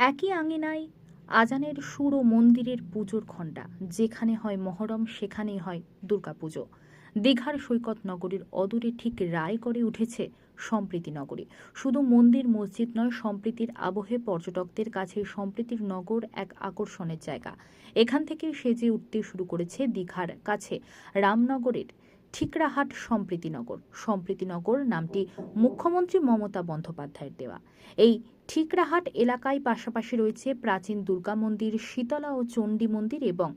একই আঙিনায় আজানের সুর ও মন্দিরের পুজোর ঘণ্টা। যেখানে হয় মহরম সেখানেই হয় দুর্গাপুজো। দীঘার সৈকত নগরীর অদূরে ঠিক রায়গড়ে উঠেছে সম্প্রীতি নগরী। শুধু মন্দির মসজিদ নয়, সম্প্রীতির আবহে পর্যটকদের কাছে সম্প্রীতির নগর এক আকর্ষণের জায়গা। এখান থেকে সেজে উঠতে শুরু করেছে দীঘার কাছে রামনগরের ঠিকরাহাট সম্প্রীতিনগর। সম্প্রীতিনগর নামটি মুখ্যমন্ত্রী মমতা বন্দ্যোপাধ্যায়ের দেওয়া। এই ঠিকরাহাট এলাকায় পাশাপাশি রয়েছে প্রাচীন দুর্গা মন্দির, শীতলা ও চণ্ডী মন্দির এবং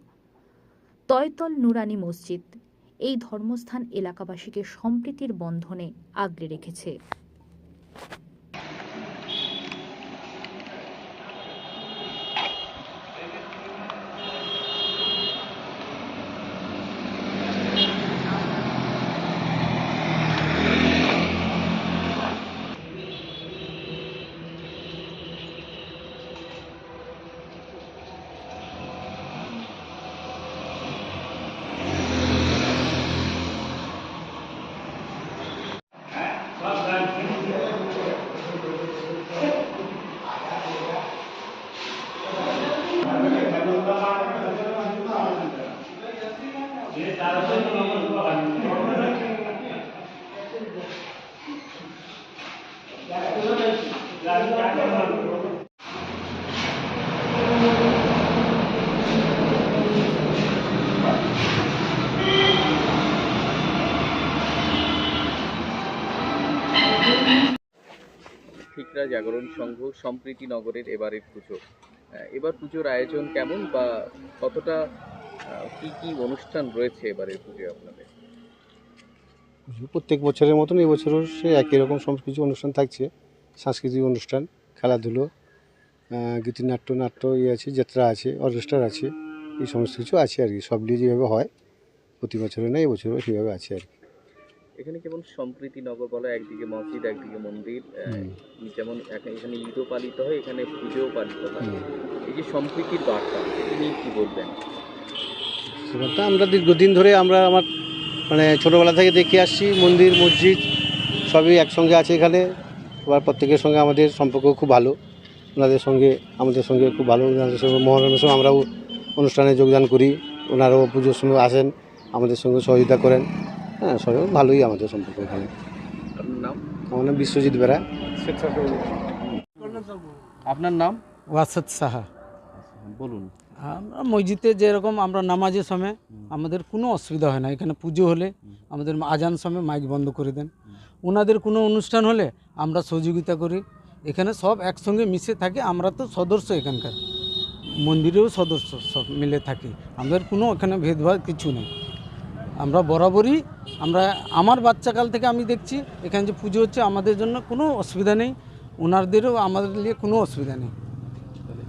তয়তল নুরানি মসজিদ। এই ধর্মস্থান এলাকাবাসীকে সম্প্রীতির বন্ধনে আগলে রেখেছে। ঠিকরা জাগরণ সংঘ সম্প্রীতি নগরের এবারের পুজো। এবার পুজোর আয়োজন কেমন বা কতটা কি কি অনুষ্ঠান রয়েছে এবারের পুজোয় আপনাদের? প্রত্যেক বছরের মতন এই বছরও সে একই রকম সব কিছু অনুষ্ঠান থাকছে। সাংস্কৃতিক অনুষ্ঠান, খেলাধুলো, গীতিনাট্য, নাট্য আছে, যাত্রা আছে, অর্কেস্ট্রা আছে, এই সমস্ত কিছু আছে আর কি। সব নিয়ে যেভাবে হয় প্রতি বছরে না, এই বছরও সেভাবে আছে আর কি। এখানে কেমন সম্প্রীতি নগর বলা, একদিকে মসজিদ একদিকে মন্দির, যেমন এখানে ঈদও পালিত হয়, এখানে পুজোও পালিত হয়। এই যে সম্প্রীতির বার্তা, তিনি কি বলবেন? সেটা আমরা দীর্ঘদিন ধরে আমার ছোটোবেলা থেকে দেখে আসছি। মন্দির মসজিদ সবই একসঙ্গে আছে এখানে। এবার প্রত্যেকের সঙ্গে আমাদের সম্পর্ক খুব ভালো। ওনাদের সঙ্গে আমাদের সঙ্গে খুব ভালো। ওনাদের সঙ্গে মহরমের সময় আমরাও অনুষ্ঠানে যোগদান করি, ওনারাও পুজোর সময় আসেন, আমাদের সঙ্গে সহযোগিতা করেন। হ্যাঁ, সবাই ভালোই আমাদের সম্পর্ক এখানে। আমার নাম বিশ্বজিৎ বেরা। আপনার নাম? ওয়াসাদ সাহা। বলুন। আমরা মসজিদে যেরকম আমরা নামাজের সময় আমাদের কোনো অসুবিধা হয় না। এখানে পুজো হলে আমাদের আজান সময় মাইক বন্ধ করে দেন। ওনাদের কোনো অনুষ্ঠান হলে আমরা সহযোগিতা করি। এখানে সব একসঙ্গে মিশে থাকে। আমরা তো সদস্য এখানকার, মন্দিরেও সদস্য, সব মিলে থাকি। আমাদের কোনো এখানে ভেদভাব কিছু নেই। আমরা বরাবরই আমার বাচ্চাকাল থেকে আমি দেখছি এখানে যে পুজো হচ্ছে, আমাদের জন্য কোনো অসুবিধা নেই। ওনাদেরও আমাদের নিয়ে কোনো অসুবিধা নেই,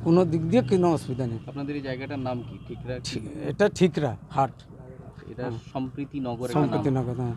কোনো দিক দিয়ে কোনো অসুবিধা নেই। আপনাদের এই জায়গাটার নাম কি? ঠিকরা? এটা ঠিকরা হাট, এটা সম্প্রীতি নগর। সম্প্রীতি নগর। হ্যাঁ।